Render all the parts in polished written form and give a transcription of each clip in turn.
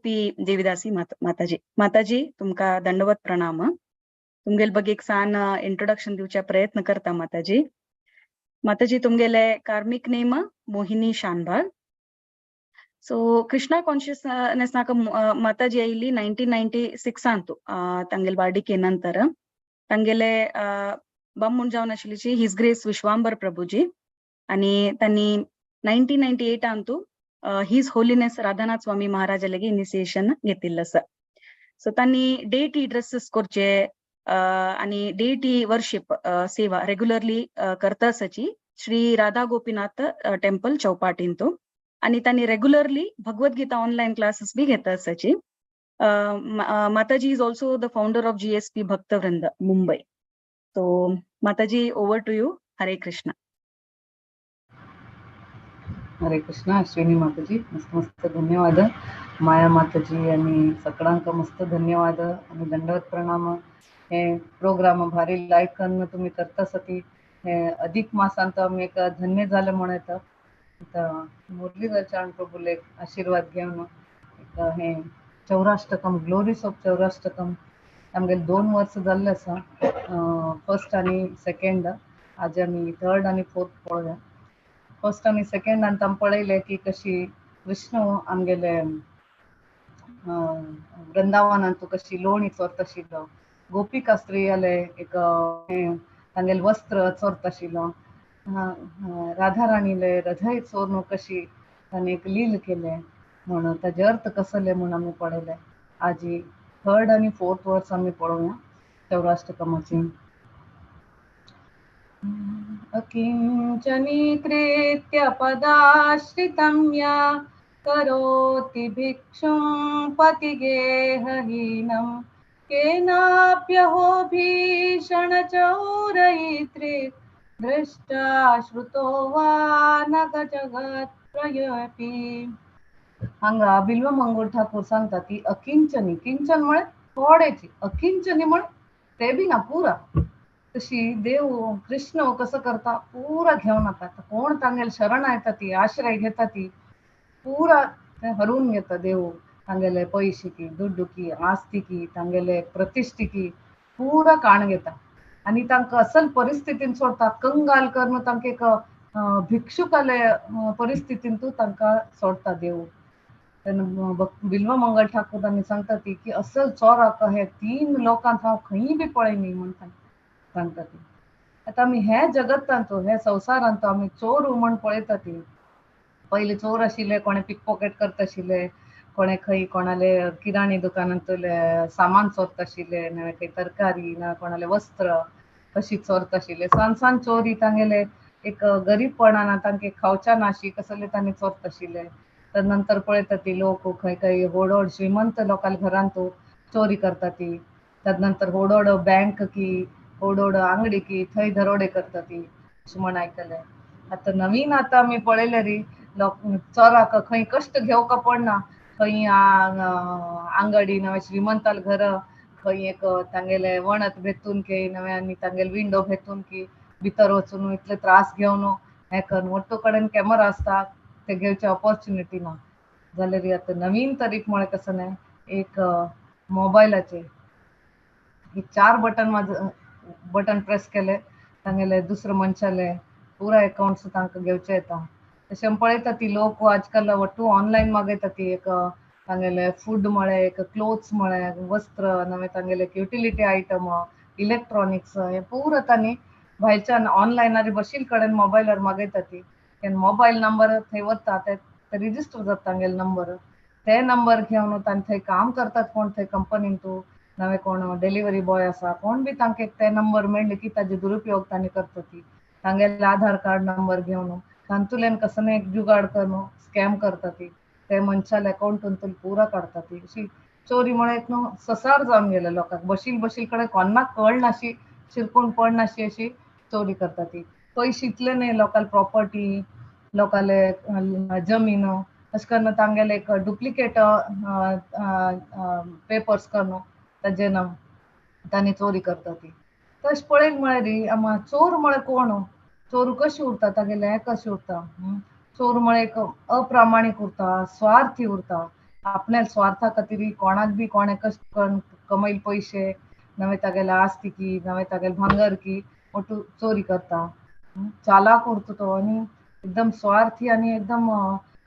गोपी देविदासी माताजी माताजी तुमका दंडवत प्रणाम. तुमगेल ಬಗ್ಗೆ एक सान इंट्रोडक्शन दिवच्या प्रयत्न करता माताजी. माताजी तुमगेले कार्मिक नेम मोहिनी शानभाग. सो कृष्णा ಕಾನ್ಶಿಯಸ್ನೆಸ್ ನಾಕ ಮಾತಾಜಿ ಇಲ್ಲಿ 1996 ಅಂತು ತಂಗೆಲ್ ಬಾರ್ಡಿಕೆ ನಂತರ ತಂಗೆಲೆ बम ಮುಂಜಾವನ शिलीची हिज ग्रेस विश्वांबर प्रभुजी आणि त्यांनी 1998 unto his holiness Radhanath Swami महाराजालेगे इनिशिएशन घेतिल्लं सर. सो त्यांनी डेटी ड्रेसेस करचे आणि डेटी वर्शिप सेवा रेग्युलरली करतासची श्री राधा गोपीनाथ टेम्पल चौपाटींतो आणि त्यांनी रेग्युलरली भगवद्गीता ऑनलाईन क्लासेस बी घेता असची. माताजी is also the founder of GSP भक्तवृंद मुंबई. तो माताजी ओव्हर टू यू. हरे कृष्ण. हरे कृष्ण. अश्विनी माताजी मस्त मस्त धन्यवाद. माया माताजी आणि सगळ्यांक मस्त धन्यवाद आणि दंडवत प्रणाम. हे प्रोग्राम भारी लाईक करून तुम्ही करता सती हे अधिक मासांत आम्ही एक धन्य झालं म्हणत मुरलीधर चरण प्रभूले आशीर्वाद घेऊन एक हे चौराष्टकम ग्लोरीज ऑफ चौराष्टकम आमगे 2 वर्ष जाल्ले आसा. फर्स्ट आणि सेकंड आज आम्ही थर्ड आणि फोर्थ पळोवया. फर्स्ट आणि सेकंड आनी आमी पळयले की कशी विष्णू आमगेले वृंदावनांतू कशी लोणी चोरत आशिल्लो, गोपिका स्त्रियाले एक तांगेले वस्त्र चोरत आशिल्लो, राधा राणीले हृदय चोरून कशी ताणें एक लील केले म्हणून ताजे अर्थ कसले म्हणून आमी पळयले. आजी थर्ड आणि फोर्थ वर्स आमी पळोवया चौराष्टकमाची. अकिंचनी कृत्य पदाश्रितं या करोति भिक्षुं पतिगेहहीनं केनाप्यहो भीषणचौरयित्रे दृष्टा श्रुतो वा न जगत्त्रयोऽपि. हांगा बिल्वमंगळ ठाकूर सांगता ती अकिंचनी. किंचन म्हळे थोडेची, अकिंचनी म्हळे ते बी ना पुरा. तशी देव कृष्ण कसं करता पुरा घेऊन येता. कोण तांगेल शरण येता ती आश्रय घेता ती पुरा हरून घेता देव. तांगेले पैसे की दुड्डू की आस्ती की तांगेले प्रतिष्ठी की पुरा काण घेता आणि तांकां असल परिस्थितीन सोडता. कंगाल करून तांकां एक भिक्षुकाले परिस्थितींतू तांकां सोडता देव. बिल्वमंगळ ठाकूर आनी सांगता ती की असल चोराक हे 3 लोकांत हांव खंय बी पळयनी म्हणून सांगता ती. आता आमी हे जगतांतू हे संवसारांतू आमी चोर म्हण पळयता ती. पयलीं चोर आशिल्ले, कोणे पिक पॉकेट करता आशिल्ले, कोणे खंय कोणाले किराणी दुकानांतले सामान चोरता आशिल्ले, ना खंय तरकारी ना कोणाले वस्त्र कशी चोरता आशिल्ले. सान चोरी तांगेले एक गरीबपणान तांकां खावच्या नाशी कसले तांणी चोरता आशिल्ले. तर नंतर पळयता ती लोक खंय खंय व्हड श्रीमंत लोकांच्या घरांतू चोरी करता ती. तदनंतर व्हड बँक की व्हड अंगडी की थंय दरोडे करता ती अशें म्हण आयकले. आतां नवीन आतां आमी पळयले री चोराक खंय कश्ट घेवका पडना. खंय अंगडी नवे श्रीमंताल घर खंय एक तांगेले वणत भेतून की नवे आनी तांगेले विंडो भेतून की भितर वचून इतले त्रास घेवन हे करून वट्टू कडेन कॅमेरा आसता ते घेवचे ऑपॉर्च्युनिटी ना जाल्यार आतां नवीन तरीक म्हळें कसं न्हय एक मोबायलाचेर एक 4 बटन प्रेस केले तांगेले दुसरे मनशाले पुरा अकाउंट्स तांकां घेवचे येता. तशें पळयता ती लोक आजकाल वट्टू ऑनलायन मागयता ती एक तांगेले फूड म्हळे एक क्लोथ्स म्हळे वस्त्र नवे तांगेले युटिलिटी आयटम इलेक्ट्रॉनिक्स हे पुरा तांणी भायरच्यान ऑनलायनार बशील कडेन मोबायलार मागयता ती. मोबायल नंबर थंय वता ते रिजिस्टर जाता तांगेले नंबर. ते नंबर घेवन तांणी थंय काम करतात कोण थंय कंपनींतू नवे कोण डिलिव्हरी बॉय आसा कोण बी तांकां ते नंबर मेळ्ळे की ताजे दुरुपयोग तांणी करता ती. तांगेले आधार कार्ड नंबर घेवन तांतुल्यान कसं एक जुगाड करून स्कॅम करता ती. ते मनशाले अकाउंटांतून पुरा काडटा ती. अशी चोरी म्हळ्यार एक ससार जावन गेले लोकांक. बशील कडेन कोणाक कळनाशी शिरकून पडनाशी अशी चोरी करता ती. पयशे इतले न्हय लोकांले प्रॉपर्टी लोकांले जमीन अशें करून तांगेले एक डुप्लिकेट पेपर्स करून ताजे तांणी चोरी करता ती. तशें पळयलें म्हळ्यार री चोर म्हळ्यार कोण चोर कशी उरता तागेले हे कशें उरता. चोर म्हळ्यार एक अप्रामाणीक उरता स्वार्थी उरता. आपल्या स्वार्था खातीर कोणाक बी कोणे कष्ट करून कमयले पयशे नवे तागेले आस्ती की नवे तागेले भांगर की मोठू चोरी करता. चालाक उरता तो आनी एकदम स्वार्थी आनी एकदम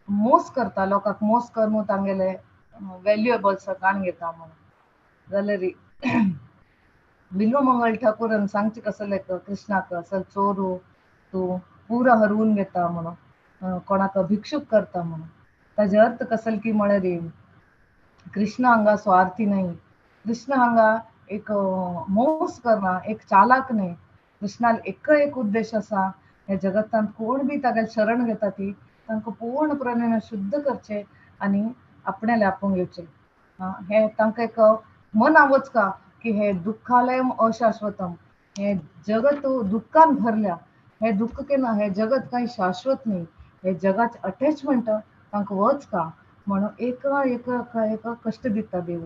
मोस करता, लोकांक मोस करून तांगेले व्हॅल्युएबल्स काण घेता म्हणून. जाल्यार बिल्व ठाकूरान सांगचे कसले कृष्णाक असल चोरू तू पुरा हरवून घेता म्हणून, कोणाक भिक्षुक करता म्हणून. ताजे अर्थ कसल की म्हळ्यार कृष्ण हांगा स्वार्थी नाही. कृष्ण हांगा एक मोस करना, एक चालाक नाही. कृष्णाल एक उद्देश असा, ह्या जगतांत कोण बी तागेले शरण घेता ती तांकां पूर्णपणान शुद्ध करचे आनी आपणाले आपोवन घेवचे. हे तांकां एक मन आवचका की हे दुःखालयम अशाश्वतम, हे जगत दुःखान भरल्या. हे दुःख केन्ना, हे जगत काही शाश्वत नाही. हे जगाचे अटॅचमेंट तांकां वचका म्हणून एक कष्ट दिता देव.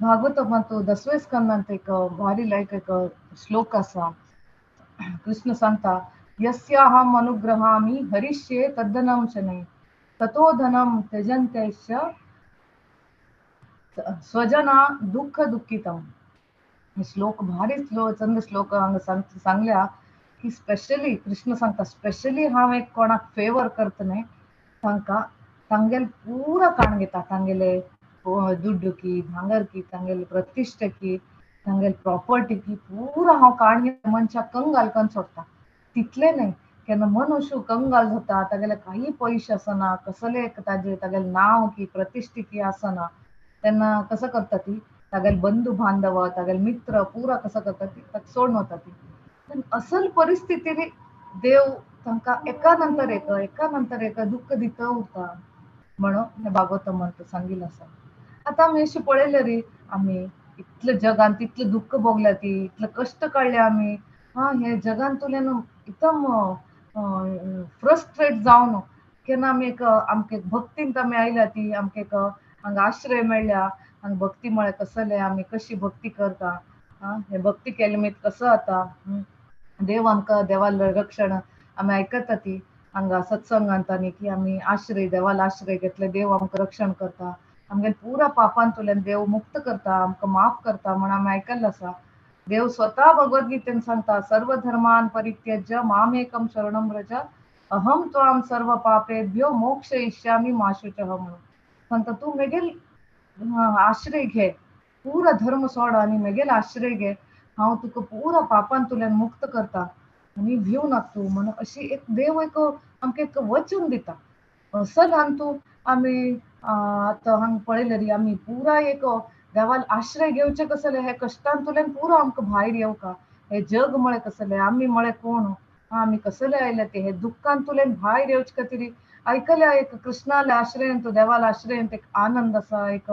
भागवतांत 10वें स्कंदांत एक भारी लायक एक श्लोक आसा. कृष्ण सांगता, यस्याहम अनुग्रहामि हरिष्ये तद्धनम शनै ततो धनम त्यजन्त्यश्च स्वजना दुःख दुःखितम. हे श्लोक भारी चंद श्लोक सांगल्या की स्पेशली कृष्ण सांगता, स्पेशली हांव एक कोणाक फेवर करतने तांकां तांगेले पुरा काण घेता. तांगेले दुड्ड की भांगर की तांगेले प्रतिश्ठे की तांगेले प्रॉपर्टी की पुरा हांव काण घेता मनशाक कंगाल करून सोडटा. तितले न्हय, केन्ना मन अशें कंगाल जाता, तागेले काही पयशे आसना, कसले तागेले नांव की प्रतिश्ठे की आसना, तेन्ना कसं करता ती तागेले बंधू बांधव तागेले मित्र पुरा कसं करता ती ताका सोडून वता ती. पण असल परिस्थितीर देव तांकां एका नंतर एक दुःख दिता उरता म्हणून हे भागवतांत सांगिल्लें आसा. आतां आमी अशें पळयलें रे, आमी इतले जगान तितलें दुःख भोगल्या ती, इतले कश्ट काडले आमी. हे जगांतल्यान एकदम फ्रस्ट्रेट जावन केन्ना आमी आमकां एक भक्तींत आमी आयल्या ती, आमकां एक हांगा आश्रय मेळ्ळ्या, हांगा भक्ती म्हळ्यार कसले, आमी कशी भक्ती करता, हे भक्ती केले मीत कसो जाता. देव आमकां देवालें रक्षण आमी आयकता ती हांगा सत्संगांत आनी की आमी आश्रय देवालो आश्रय घेतले, देव आमकां रक्षण करता, आमगे पुरा पापांतल्यान देव मुक्त करता, आमकां माफ करता म्हणून आमी आयकल्लें आसा. देव स्वता भगवद्गीतेन सांगता, सर्व धर्मान परित्यज्य मामेकम शरणम व्रज अहम त्वाम सर्व पापेभ्यो मोक्षयिष्यामि मा शुचः म्हणून सांगता. तूं मेगेल आश्रय घे, पुरा धर्म सोड आनी मेगेल आश्रय घे, हांव तुका पुरा पापांतल्यान मुक्त करता आनी भिवू नाका तूं म्हणून. अशी एक देव आमकां एक वचन दिता. असल हांतू आमी आतां हांगा पळयलें री, आमी पुरा एक देवाल आश्रय घेवचे कसले, हे कश्टांतल्यान पुरो आमकां भायर येवका. हे जग म्हळें कसलें, आमी म्हळें कोण, आमी कसले आयले ते, हे दुःखांतल्यान भायर येवचे खातीर आयकल्या एक कृष्णाले आश्रयांत देवाला आश्रयांत एक आनंद आसा, एक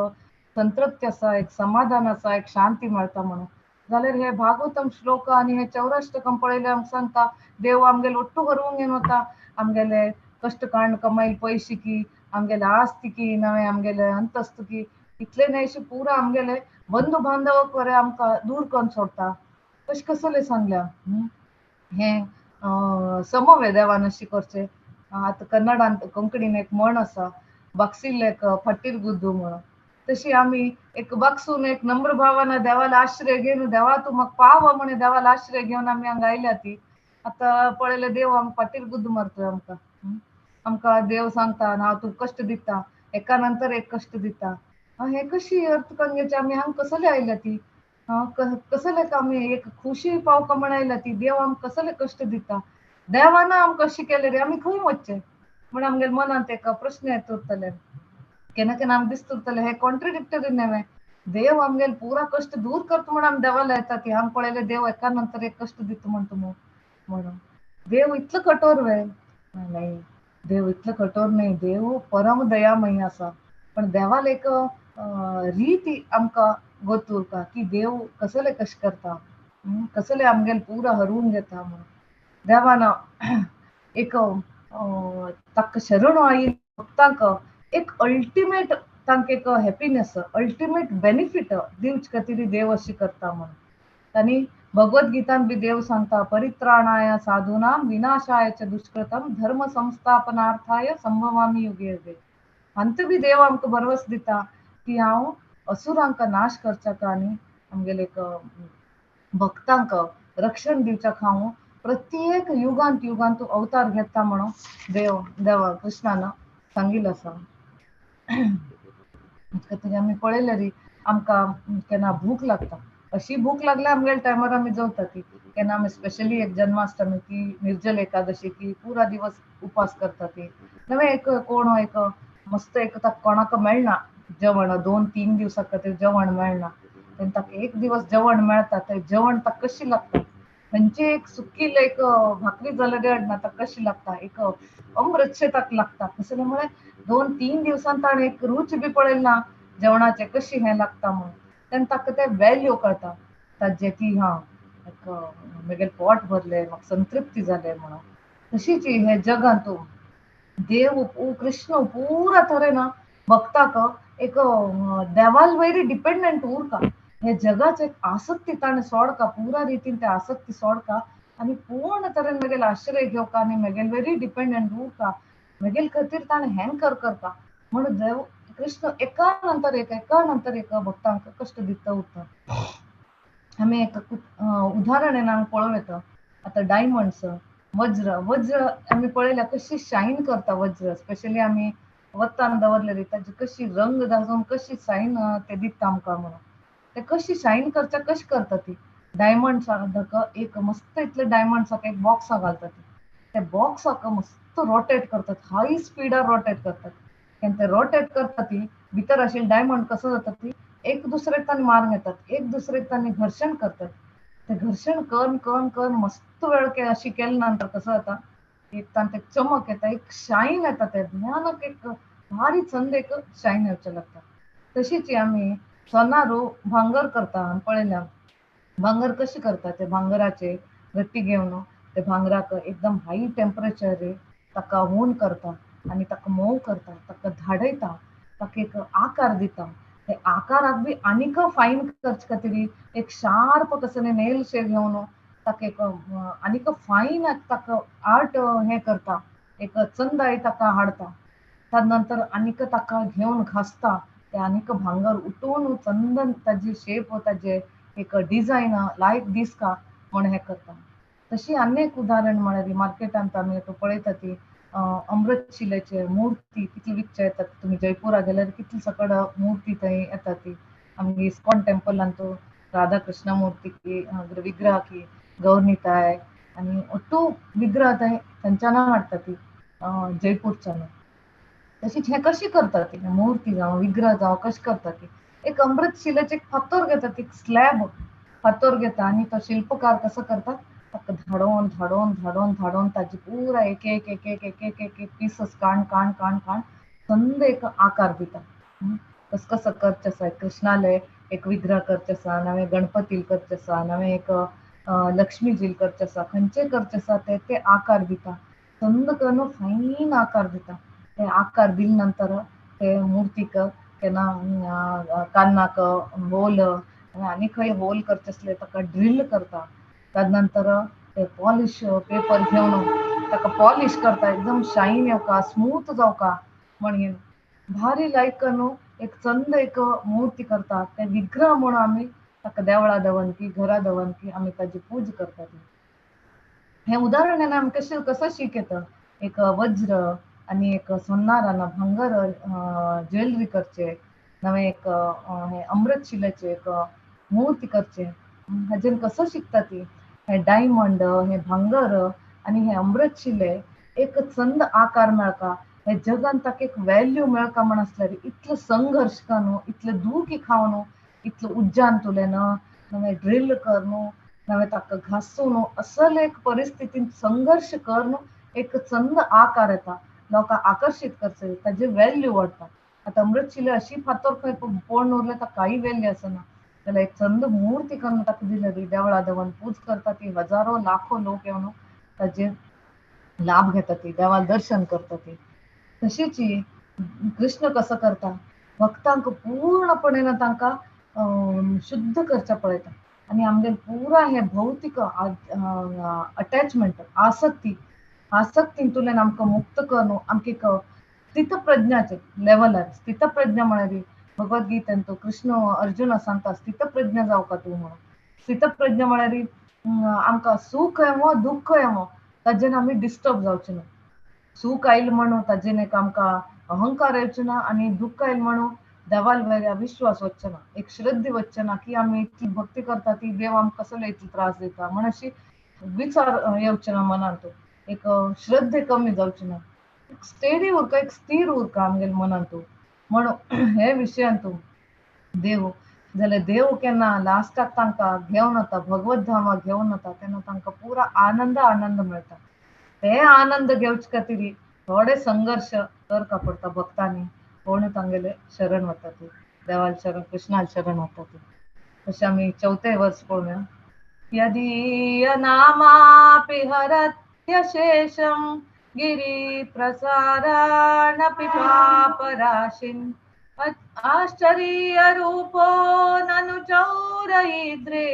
संतृप्ती आसा, एक समाधान आसा, एक शांती मेळटा म्हणून. जाल्यार हे भागवतम श्लोक आनी हे 84 पळयले आमकां सांगता, देव आमगेले ओट्टू हरवूंक घेवन वता. आमगेले कश्ट काडून कमयले पयशे की, आमगेले आस्ती की नवे आमगेले अंतस्त की, इतले न्हय अशें पुरा आमगेले बंधू बांधव बरे आमकां दूर करून सोडता. कशें कसले सांगल्या. हे समवे देवान अशें करचें. आतां कन्नडांत कोंकणीन एक म्हण आसा, बागसिल्लेक फटीर गुद्दू म्हणून. तशी आमी एक बागसून एक नम्र भावान देवाला आश्रय घेवन, देवा तूं म्हाका पाव म्हणून देवाला आश्रय घेवन आमी हांगा आयल्या ती. आतां पळयलें देव आमकां फाटीर गुद्द मारतोय आमकां. आमकां देव सांगता हांव तुका कश्ट दिता, एका नंतर एक कश्ट दिता. हे कशी अर्थ करून घेवचे, आमी हांगा कसले आयल्या ती, कसले आमी एक खुशी पावका म्हण आयल्या ती, देव आमकां कसले कश्ट दिता. देवान आमकां अशें केलें रे, आमी खंय वचचें म्हण आमगेल्या मनांत एक प्रश्न येत उरतले. केन्ना केन्ना आमकां दिसता उरतलें हे कॉन्ट्रडिक्टरी न्हय. देव आमगेले पुरा कश्ट दूर करता म्हण आमी देवाला येता ती, हांगा पळयलें देव एका नंतर एक कश्ट दिता म्हणटा म्हणून. देव इतलो कठोर वे नाही, देव इतलो कठोर न्हय. देव परम दयामय आसा. पण देवाला एक रीती आमकां गोत उरता की देव कसले कशें करता, कसले आमगेले पुरा हरवून घेता म्हणून. देवान एक ताका शरण आयिल्ल्या भक्तांक एक अल्टिमेट तांकां एक हॅपिनेस, अल्टिमेट बेनिफीट दिवचे खातीर देव अशी करता म्हणून. आनी भगवद्गीतान बी देव सांगता, परित्राणाय साधूनां विनाशाय च दुष्कृतम धर्म संस्थापनार्थाय संभवामी युगे युगे. अंत बी देव आमकां भरवस दिता की हांव असुरांका नाश करच्याक आनी आमगेले एक भक्तांक रक्षण दिवच्याक हांव प्रत्येक युगांत युगांत अवतार घेता म्हणून देवा कृष्णान सांगिल्लो आसा. तुझे आमी पळयलें री आमकां केन्ना भूक लागता, अशी भूक लागल्यार आमगेल्या टायमार आमी जेवता ती. केन्ना आमी स्पेशली एक जन्माष्टमी की निर्जल एकादशी की पुरा दिवस उपास करता ती. नवे एक कोण एक मस्त एक कोणाक मेळना जेवण 2-3 दिवसां खातीर जेवण मेळना, तेन्ना ताका एक दिवस जेवण मेळटा, तें जेवण ताका कशी लागता, खंयची एक सुकी एक भाकरी जाल्यार ना ताका कशी लागता, एक अमृतशें ताका लागता. कसले 2-3 दिवसांत ताणें एक रूच बी पळयली ना जेवणाचे कशी हें लागता म्हणून, तेन्ना ताका तें व्हॅल्यू कळटा ताजें की हां एक म्हगेलें पोट भरलें, म्हाका संतृप्ती जालें म्हणून. तशीच हे जगांत देव कृष्ण पुरा तरेन भक्ताक एक देवाल वयरी डिपेंडंट उरता. हे जगाचे एक आसक्ती ताणें सोडका, पुरा रितीन ते आसक्ती सोडका आनी पूर्ण तरेन म्हगेलें आश्रय घेवका आनी म्हगेले वयरी डिपेंडंट उरता. म्हगेले खातीर ताणें हें करता म्हणून देव कृष्ण एका नंतर एक भक्तांक कश्ट दिता उरता. आमी एक उदाहरण हांगा पळोवं येता. आतां डायमंड्स वज्र आमी पळयल्या कशी शायन करता वज्र, स्पेशली आमी वतान दवरले री ताजी कशी रंग दाजून कशी शायन ते दिता आमकां म्हणून. ते कशी शायन करता कशी करता ती डायमंड्साक एक मस्त इतले डायमंड्साक एक बॉक्साक घालता ती. ते बॉक्साक मस्त रोटेट करतात, हाय स्पीडार रोटेट करतात. तेन्ना ते रोटेट करता ती भितर आशिल्ले डायमंड कसो जाता ती एक दुसरेक तांणी मारून येतात, एक दुसरेक तांणी घर्शण करतात. ते घर्शण करून मस्त वेळ अशी केल्या नंतर कसं जाता एक तांते चमक येता, एक शाईन येता, ते भयानक एक भारी थंड एक शाईन येवचें लागता. तशीच आमी सोनारू भांगर करता पळयल्या. भांगर कशी करता, ते भांगराचे गट्टी घेवन ते भांगराक एकदम हाय टेम्परेचर ताका हून करता आनी ताका मोव करता, ताका धाडयता, ताका एक आकार दिता. ते आकाराक बी आनीक फायन करचे खातीर एक शार्प कसले नेल शे घेवन ताका एक आनीक फायन ताका आर्ट हें करता, एक चंदाय ताका हाडता. त्या नंतर आनीक ताका घेवन घासता, ते आनीक भांगर उठून चंदन ताजी शेप ताजे एक डिझायन लायक दिसता म्हण हें करता. तशी आनी एक उदाहरण म्हळ्यार मार्केटांत आमी पळयता ती अमृत शिलेचे मुर्ती कितली विकचे येतात. तुम्ही जयपुरा गेल्यार कितली सकड मुर्ती थंय येता ती. आमगे इस्कॉन टेम्पलांत राधा कृष्ण मूर्ती की विग्रह की गौरनिताय आनी अट्टू विग्रह थंय थंयच्यान हाडटा ती जयपूरच्यान. तशीच हें कशी करता ती मुर्ती जावं विग्रह जावं कशी करता ती एक अमृत शिलेचे एक फातर घेता, ती स्लॅब फातर घेता आनी तो शिल्पकार कसो करता ताका धाडोन धाडोन धाडोन धाडोन ताजी पुरा एक एक एक एक एक एक एक एक पीसस काण काण काण काण थंड एक आकार दिता. कसं कसं करचें आसा, कृष्णाले एक विग्रह करचें आसा, नवे गणपतील करचें आसा, नवे एक लक्ष्मीजील करचें आसा, खंयचें करचें आसा ते ते आकार दिता, थंड करून फायन आकार दिता. ते आकार दिले नंतर ते मुर्तीक केन्ना कानाक होल आनी खंय होल करचें आसलें ताका ड्रिल करता. त्या नंतर ते पॉलिश पेपर घेवन ताका पॉलिश करता, एकदम शाईन येवका, स्मूथ जावका म्हणून भारी लायक न्हू एक चंद एक मुर्ती करता. ते विग्रह म्हणून आमी ताका देवळा दवन की घरा दवन की आमी ताजी पूज करता. हें उदाहरण आमी कसो शीक येता, एक वज्र आनी एक सोनार भांगर ज्वेलरी करचे, नवे एक हे अमृत शिलेचे एक मुर्ती करचे, हाजेर कसो शिकता ती हे डायमंड हे भांगर आनी हे अमृत शिले एक चंद आकार मेळका, हे जगान ताका एक व्हॅल्यू मेळका म्हण आसल्यार इतलो संघर्ष कर न्हू, इतले दुखी खाव न्हू, इतलो उज्जान तुले नवे ड्रिल कर न्हू, नवे ताका घासूं न्हू, असल एक परिस्थितीन संघर्ष कर न्हू एक चंद आकार येता, लोकांक आकर्षित करचे, ताजी व्हॅल्यू वाडटा. आतां अमृत शिले अशी फातर खंय पडून उरले ताका काही व्हॅल्यू आसना, जाल्यार एक चंद मुर्ती करून ताका दिले री देवळा देवन पूज करता ती हजारो लाखो लोक येवन ताजे लाभ घेता, ती देवाल दर्शन करता ती. तशीच कृष्ण कसो करता भक्तांक पूर्णपणेन तांकां शुद्ध करचें पळयता आनी आमगे पुरा हे भौतीक अटॅचमेंट आसक्तीन तुल्यान आमकां मुक्त कर न्हू, आमकां एक स्थितप्रज्ञाचे लेवलार स्थितप्रज्ञा म्हळ्यार भगवद्गीतेन तो कृष्ण अर्जुना सांगता स्थितप्रज्ञ जावं का तूं म्हणून. स्थितप्रज्ञ म्हळ्यार आमकां सुख येवो दुःख येवो ताजेन आमी डिस्टर्ब जावचे ना. सूख आयल म्हणून ताजेन एक आमकां अहंकार येवचो ना आनी दुःख आयल म्हणून देवाल वेल्या विश्वास वचचो ना. एक श्रद्धी वचचो ना की आमी इतली भक्ती करता ती देव आमकां कसले इतलो त्रास दिता म्हण अशी विचार येवचे ना मनान तो. एक श्रद्धे कमी जावची ना. एक स्टेडी उरका एक स्थिर उरका आमगेल्या मनान तूं. म्हणून हे विशयान तूं देव जाल्यार देव केन्ना लास्टाक तांकां घेवन वता भगवत धामाक घेवन वता तेन्ना तांकां पुरा आनंद आनंद मेळटा. ते आनंद घेवचे खातीर थोडे संघर्ष करता पडटा भक्तांनी. कोण तांगेले शरण वता तूं देवाल शरण कृष्णाल शरण वता तूं. तशें आमी चवथे वर्स पळोवया. यदीयनामापि हरत्यशेषं गिरिप्रसाराणपि पापराशिन् आश्चर्यरूपो ननु चौरयिद्रे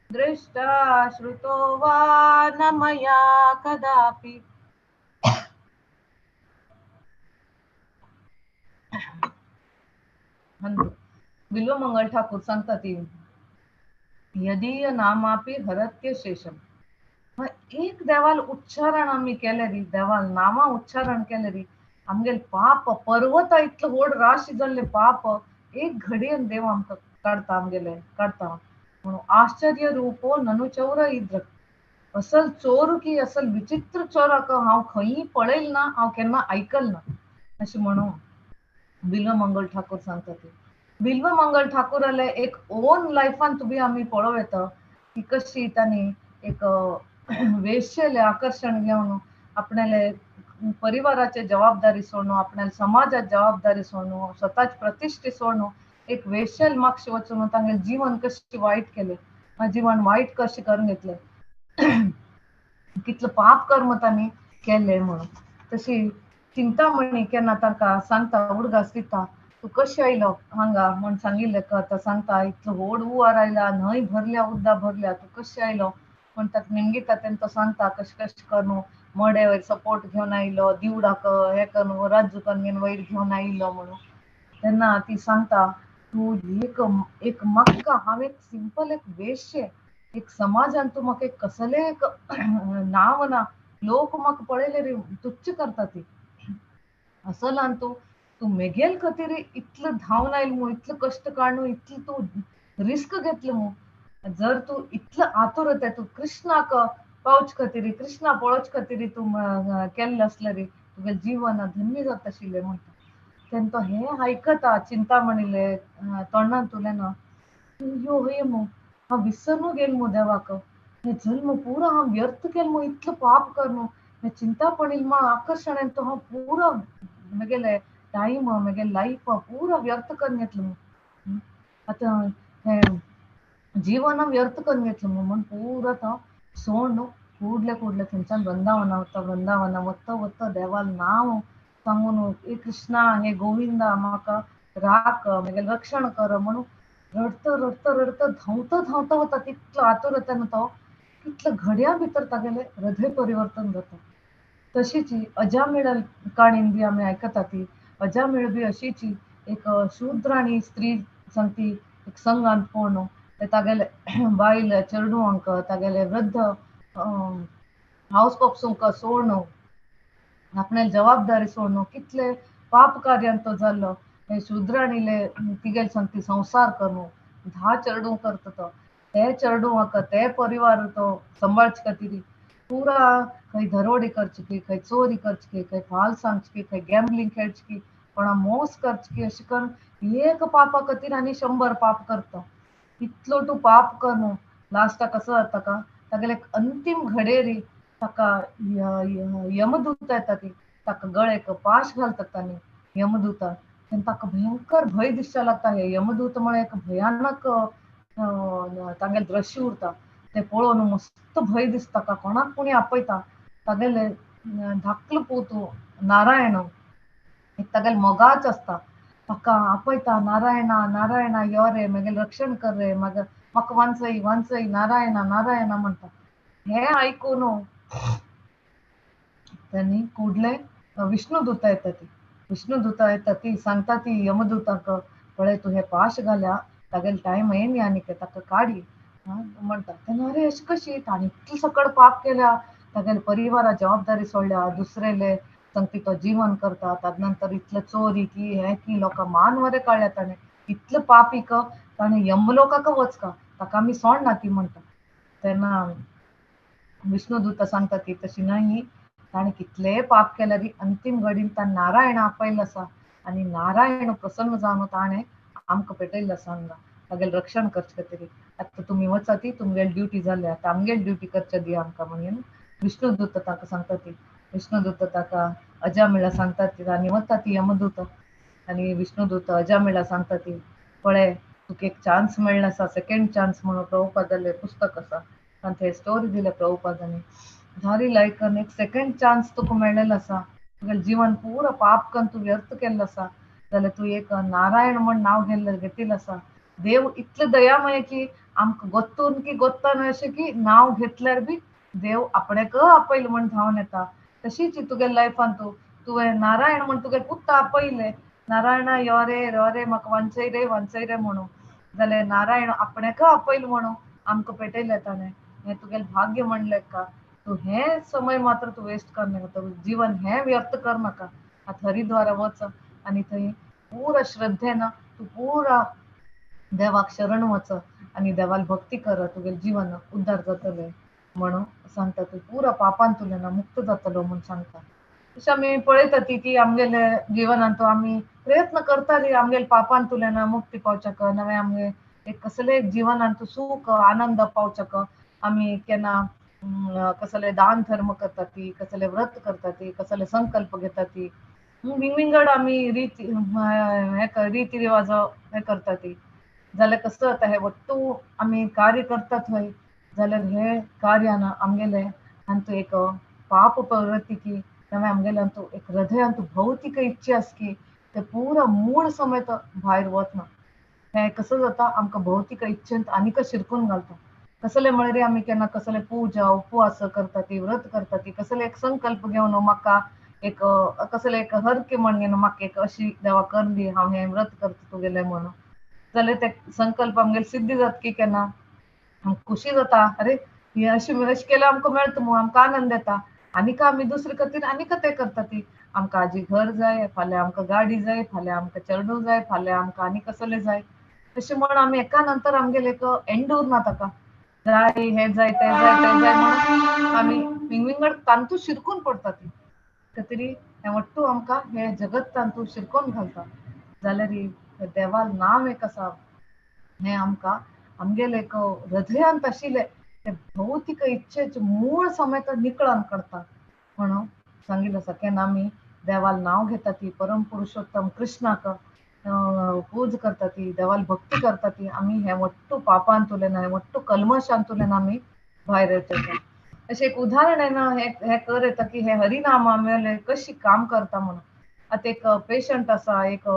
दृष्टा श्रुतो वा न मया कदापि. बिल्वमंगल ठाकूर सांगता ती यदीय नामापि हरत्य शेषम. एक देवाल उच्चारण आमी केले री देवाल नामा उच्चारण केले री आमगेले पाप पर्वत इतलो व्हड राशी जाल्ले पाप एक घडयेन देव आमकां काडटा आमगेले काडटा. म्हणून आश्चर्य रूपो ननु चौर इद्र. असल चोर की असल विचित्र चोराक हांव खंयी पळयलें ना हांव केन्ना आयकल ना अशें म्हणून बिल्वमंगल ठाकूर सांगता ती. बिल्वमंगल ठाकूराले एक ओन लायफान तुमी आमी पळोव येता की कशी तांणी एक वेश्येले आकर्शण घेवन आपणाले परिवाराचे जबाबदारी सोडून आपणाले समाजाची जबाबदारी सोडून स्वताची प्रतिश्ठे सोडून एक वेश्येल मागशे वचून तांगेले जीवन कशें वायट केलें जीवन वायट कशें करून घेतलें कितलो पाप कर्म तांणी केले म्हणून. तशी चिंतामणी केन्ना तांकां सांगता उडगास दिता तूं कशें आयलो हांगा म्हण सांगिल्लें तो सांगता इतलो व्हड हुंवार आयला न्हंय भरल्या उदक भरल्या तूं कशें आयलो म्हण ताका निमगीता तेन्ना तो सांगता कशें कशें करून मडे वयर सपोर्ट घेवन आयलो दिवडाक हें करून राज्य करून वयर घेवन आयिल्लो म्हणून. तेन्ना ती सांगता तूं एक म्हाका हांव एक सिंपल एक वेश्ये एक समाजान तूं म्हाका एक कसले एक नांव ना लोक म्हाका पळयले रे तुच्छ करता ती असलान तूं तूं मेगेल खातीर इतलो धांवन आयल मू इतलो कश्ट काडून इतलो तूं रिस्क घेतलो मू. जर तूं इतलो आतुर येता तूं कृष्णाक पावचे खातीर कृष्णा पळोवचे खातीर तूं केल्लें आसलें रे तुगे जीवन धन्य जाता आशिल्लें म्हणटा. तेन्ना तो हें आयकता चिंतामणीले तोंडांतुल्यान यो हे मू हांव विसरून गेल मू देवाक हें जल्म पुरो हांव व्यर्थ केलो मू इतलो पाप कर न्हू हें चिंतापणील मा आकर्शणान तो हांव पुरो म्हगेले टायम म्हगेले लायफ पुरो व्यर्थ करून घेतलो मू. आतां हें जीवन व्यर्थ करून घेतलो मू म्हण पुरो तो सोड न्हू कुडले थंयच्यान वृंदावना वत्ता देवाल नांव सांगून हे कृष्णा हे गोविंदा म्हाका राख म्हगेलें रक्षण कर म्हणून रडता धांवता वता तितलो आतुर येता तो तितलो घडया भितर तागेलें हृदय परिवर्तन जाता. तशीच अजामिळ काणीन बी आमी आयकता ती अजामिळ बी अशीच एक शूद्र आनी स्त्री सांगती एक संगांत पळोवन ते तागेले बायल चेडूंक तागेले वृद्ध हावस पॉप्सूंक सोडून आपणाली जबाबदारी सोडून कितले पाप कार्यान तो जाल्लो हे शूद्राणीले तिगेले सांगती संसार करूं 10 चेडूं करता तो ते चेडूंक ते परिवार तो सांबाळचे खातीर पुरा खंय दरोडे करचे की खंय चोरी करचे की खंय फाल सांगचे की खंय गॅम्बलिंग खेळचे की कोणा मोस करचे की अशें करून एक पापा खातीर आनी 100 पाप करता. इतलो तूं पाप कर न्हू लास्टाक कसो जाता का तागेले अंतीम घडयेर ताका यमदूत येता ती ताका गळेक पाश घालता तांणी यमदूता तेन्ना ताका भयंकर भंय दिसचे लागता हे यमदूत म्हळ्यार एक भयानक तागेलें दृश्य उरता तें पळोवन मस्त भंय दिसता ताका कोणाक कोणी आपयता तागेले धाकलो पूत नारायण एक तागेले मोगाच आसता ताका आपयता नारायणा यो रे म्हगेलें रक्षण कर रे म्हाका वांचय नारायणा म्हणटा. हें आयकून त्यांनी कुडले विष्णुदूता येता ती विष्णुदूता येता ती सांगता ती यमदूताक पळय तू हे पाश घाल्या तागेल टाइम येयनी आनी ताका काडी म्हणटा तेन्ना अरे अशी कशी ताणी इतली सकड पाप केल्या तागेले परिवारा जबाबदारी सोडल्या दुसरेले सांगती तो जीवन करता ताज नंतर इतले चोरी की हे की लोकां मान वरे काडल्या ताणें इतलं पापीक ताणें यमलोकाक वचका ताका आमी सोडना ती म्हणटा तेन्ना विष्णुदूत सांगता की तशी नाही ताणें कितलेय पाप केल्यार अंतिम घडीन ताण नारायण आपयल्लो आसा आनी नारायण प्रसन्न जावन ताणें आमकां पेटयल्लो आसा हांगा तागेलें रक्षण करचे खातीर आतां तुमी वचा ती तुमगेली ड्युटी जाली आतां आमगेली ड्युटी करचे दी आमकां म्हणून विष्णुदूत ताका सांगता ती विष्णुदूत ताका अजामिळा सांगता ती आनी वता ती यमदूत आनी विष्णुदूत अजामिळा सांगता ती पळय तुका एक चान्स मेळ्ळो आसा सेकंड चान्स म्हणून प्रभुपादालें पुस्तक आसा आनी थंय स्टोरी दिल्या प्रभुपादांनी झाली लायक एक सेकंड चान्स तुका मेळ्ळेलो आसा तुगेलें जीवन पुरो पाप करून तूं व्यर्थ केल्लो आसा जाल्यार तूं एक नारायण म्हण नांव घेतिल्लें आसा देव इतलें दयामय की आमकां गोत्तून की गोत्ता अशें की नांव घेतल्यार बी देव आपणेक आपयल म्हण धांवन येता तशीच तुगे लायफान तुवें नारायण म्हण तुगे पुत्त आपयलें नारायणा यो रे म्हाका वांचय रे म्हणून जाल्यार नारायण आपणेक आपयल म्हणून आमकां पेटयलें ताणें हें तुगेलें भाग्य म्हणलें का तूं हें समय मात्र तूं वेस्ट करनाका तुजें जीवन हें व्यर्थ करनाका आतां हरिद्वारा वच आनी थंय पुरा श्रद्धेन तूं पुरा देवाक शरण वच आनी देवाल भक्ती कर तुगेलें जीवन उद्धार जातलें म्हणून सांगता तूं पुरा पापांतुल्यान मुक्त जातलो म्हूण सांगता तशें आमी पळयता ती की आमगेले जिवनांत आमी प्रयत्न करताली आमगेले पापांतुल्यान मुक्ती पावच्याक नवें आमगे एक कसलें जिवनांत सूख आनंद पावच्याक आमी केन्ना कसले दान धर्म करता ती कसले व्रत करता ती कसले संकल्प घेता ती विंगड आमी रिती रिवाज हे करता ती जाल्यार कसं जाता हे वट्टू आमी कार्य करता थंय जाल्यार हे कार्यान आमगेले आनी एक पाप प्रवृत्ती की नवें आमगेले एक हृदयांत भौतीक इच्छा आस की ते पुरा मूळ समेत भायर वतना हें कसं जाता आमकां भौतीक इच्छेंत आनीक शिरकून घालता कसले म्हळ्यार आमी केन्ना कसले पुजा उपवास करता ती व्रत करता ती कसले एक संकल्प घेवन म्हाका एक कसले एक हरके म्हणून म्हाका एक अशी देवा कर दी हांव हें व्रत करता तुगेलें म्हणून जाल्यार ते संकल्प आमगेले सिद्धी जाता की केन्ना आमकां खुशी जाता अरे हे अशें केल्यार आमकां मेळटा म्हणून आमकां आनंद येता आनीक आमी दुसरे खातीर आनीक ते करता ती आमकां आजी घर जाय फाल्यां आमकां गाडी जाय फाल्यां आमकां चेडूं जाय फाल्यां आमकां आनी कसलें जाय अशें म्हण आमी एका नंतर आमगेले एक एंड उरना ताका जाय हें जाय तें जाय तें जाय म्हणून आमी विंगड तांतू शिरकून पडटा ती खातीर हें वट्टू आमकां हें जगत तांतू शिरकोवन घालता जाल्यार देवाल नांव एक आसा हें आमकां आमगेले एक हृदयांत आशिल्ले ते भौतीक इच्छेचे मूळ समेत निकळून काडटा म्हणून सांगिल्लें आसा केन्ना आमी देवाल नांव घेता ती परम पुरुषोत्तम कृष्णाक पूज करता ती देवाल भक्ती करता ती आमी हें वट्टू पापांतुल्यान हें वट्टू कल्मशांतुल्यान आमी भायर येता अशें एक उदाहरण येना हें कर येता की हें हरिनाम आमगेले कशी काम करता म्हणून आतां एक पेशंट आसा एक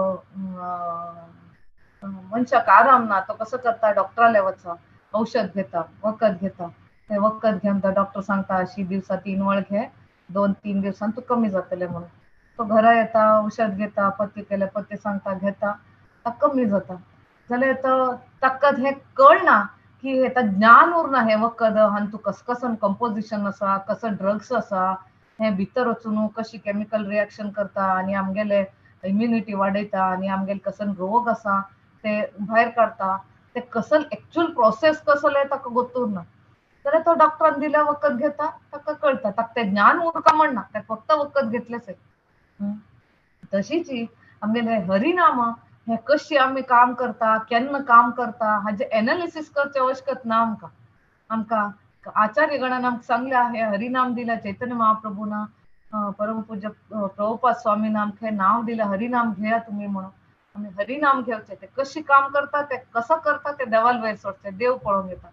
मनशाक आराम ना तो कसो करता डॉक्टराले वचता औषध घेता वखद घेता ते वखद घेवन तो डॉक्टर सांगता अशी दिवसा 3 वळ घे 2-3 दिवसान तूं कमी जातलें म्हणून तो घरा येता औषध घेता पथ्य केले पथ्य सांगता घेता ताका कमी जाता जाल्यार तो ताका हें कळना की हें ज्ञान उरना हें वखद आनी तूं कसं कंपोजिशन आसा कसं ड्रग्स आसा हें भितर वचून कशी केमिकल रिएक्शन करता आनी आमगेले इम्युनिटी वाडयता आनी आमगेले कसले रोग आसा ते भायर काडटा ते कसल एक्चुअल प्रोसेस कसले ताका गोतूर ना जाल्यार तो डॉक्टरान दिल्या वखद घेता ताका कळटा ताका तें ज्ञान उरता म्हणना ताका फक्त वखद घेतलेंच तशीच आमगेले हरिनाम हें कशी आमी काम करता केन्ना काम करता हाजे एनालिसीस करचें आवश्यकत ना आमकां आचार्य गणान आमकां सांगल्या हे हरिनाम दिल्या चैतन्य महाप्रभून परम पूज्य प्रभुपाद स्वामीन आमकां हें नांव दिलें हरिनाम घेया तुमी म्हणून आमी हरिनाम घेवचें ते कशी काम करता ते कसं करता ते देवाल वयर सोडचें देव पळोवन घेता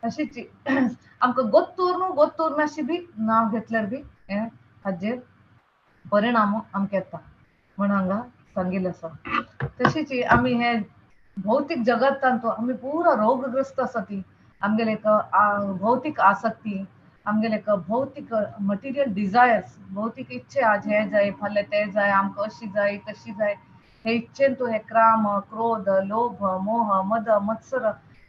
तशीच आमकां गोत्तूर नाशी बी नांव घेतल्यार बी हें हाजेर परिणाम आमकां येता म्हणून हांगा सांगिल्लें आसा तशीच आमी हें भौतीक जगतांत आमी पुरो रोगग्रस्त आसा ती आमगेले एक भौतीक आसक्ती आमगेले एक भौतिक मटेरियल डिझायर्स भौतिक इच्छे आज हे जाय फाल्यां ते जाय आमकां अशी जाय तशी जाय हे इच्छेन तू हे क्राम क्रोध लोभ मोह मद मत्सर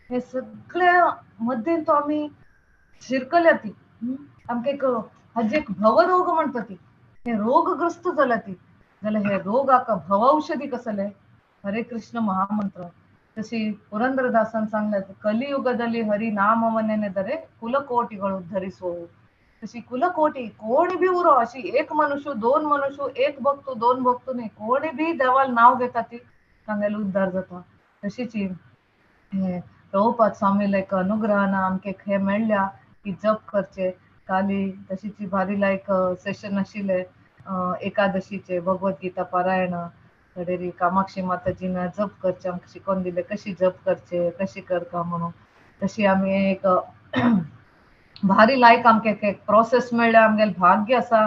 हे सगळ्या मध्ये तो आम्ही शिरकल्या ती आमकां एक हाजे एक भवरोग म्हणटा ती हे रोगग्रस्त जाला ती जाल्यार हे रोगाक भवौषधी कसले हरे कृष्ण महामंत्र तशी ಪುರಂದರದಾಸನ್ सांगल्यात ಕಲಿಯುಗದಲ್ಲಿ ಹರಿ ನಾಮವನ್ನೆನೆದರೆ ಕುಲಕೋಟಿಗಳು ಉದ್ಧರಿಸುವವು तशी कुलकोटी कोणी बी उरो अशी एक मनुष्य दोन मनुष्य एक भक्तू दोन भक्तू नाही कोणी बी देवाल नाव घेता ती सांगायला उद्धार जाता तशीच ही हे प्रभुपाद स्वामीला एक अनुग्रहानं आमके हे मेळ्ळ्या की जप करचे काली तशीच ही भारी लायक सेशन आशिल्ले एकादशीचे भगवद्गीता पारायण कडेरी कामाक्षी माताजीनं जप करचे आमकां शिकोवन दिले कशी जप करचे कशी करता म्हणून तशी आमी एक भारी लायक आमकां एक प्रोसेस मेळ्ळ्या आमगेलें भाग्य आसा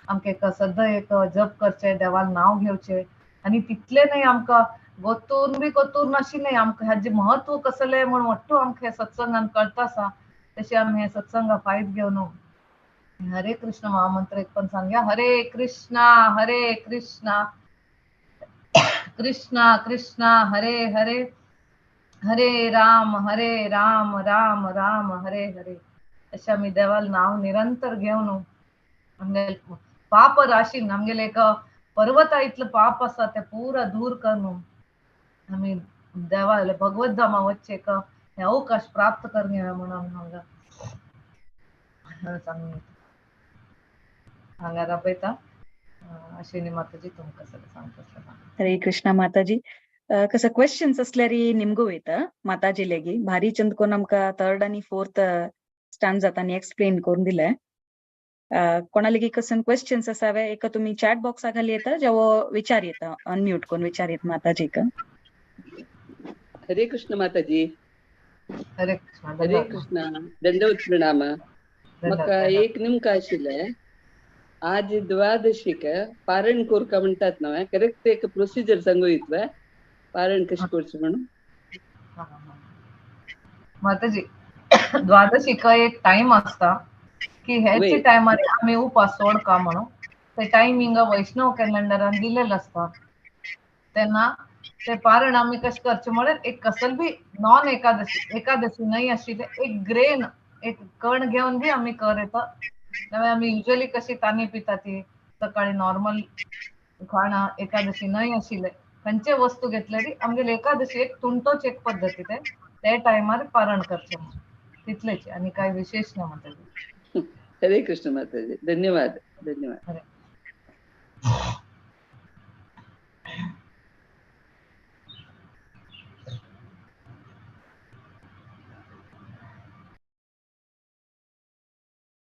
आमकां एक सद्दां एक जप करचे देवाल नांव घेवचें आनी तितलें न्हय आमकां गोतून बी गोतून नाशिल्लें आमकां हाजें म्हत्व कसलें म्हूण मोठ्ठो आमकां हे सत्संगान कळटा आसा तशें आमी हे सत्संगा फायद घेवन हरे कृष्ण महामंत्र एक पण सांगया हरे कृष्णा कृष्णा कृष्णा हरे हरे हरे राम राम राम हरे हरे अशें आमी देवाल नांव निरंतर घेवन आमगे पाप राशीन आमगेले एक पर्वता इतलो पाप आसा ते पुरा दूर करून आमी देवा भगवत धामा वच्चे एक हे अवकाश प्राप्त करणे म्हणून आमी हांगा राबयता अश्विनी माताजी तुमकां सगळें सांगता ಹರೇ ಕೃಷ್ಣ ಮಾತಾಜಿ ಕಸ ಕ್ವೆಶ್ಚನ್ಸ್ असल्यारी ನಿಮ್ಗೂ वयता माताजी लेगी भारी चंद कोन आमकां थर्ड आनी फोर्थ स्टॅन्ड जातानी एक्सप्लेन करून दिले कोणा लेगी कसन क्वेश्चन्स आसावे एक तुम्ही चॅट बॉक्सा खाली येता जेवो विचार येता अनम्यूट कोन विचार येता माताजीक हरे कृष्ण माताजी हरे कृष्ण दंडवत प्रणाम म्हाका एक नेमकं आशिल्लें आज द्वादशीक पारण कोरका म्हणटात न्हय करेक्ट एक प्रोसिजर सांगू इतले पारण कशें करचें म्हणून माताजी द्वादशीक एक टाइम आसता की हेचे टायमार आमी उपास सोडका म्हणून ते टायमिंग वैष्णव कॅलेंडरान दिलेलो आसता तेन्ना ते पारण आमी कशें करचें म्हळ्यार एक कसल बी नॉन एकादशी न्हय आशिल्ले एक ग्रेन एक कण घेवन बी आमी करता त्यामुळे आमी युजली कशी तानी पिता ती सकाळी नॉर्मल खाणा एकादशी न्हय आशिल्ले खंयचे वस्तू घेतल्यारी आमगेली एकादशी एक तुणतोच एक पद्दती ते टायमार पारण करचें तितलेच आनी काय विशेष ना माताजी हरे कृष्ण माताजी धन्यवाद धन्यवाद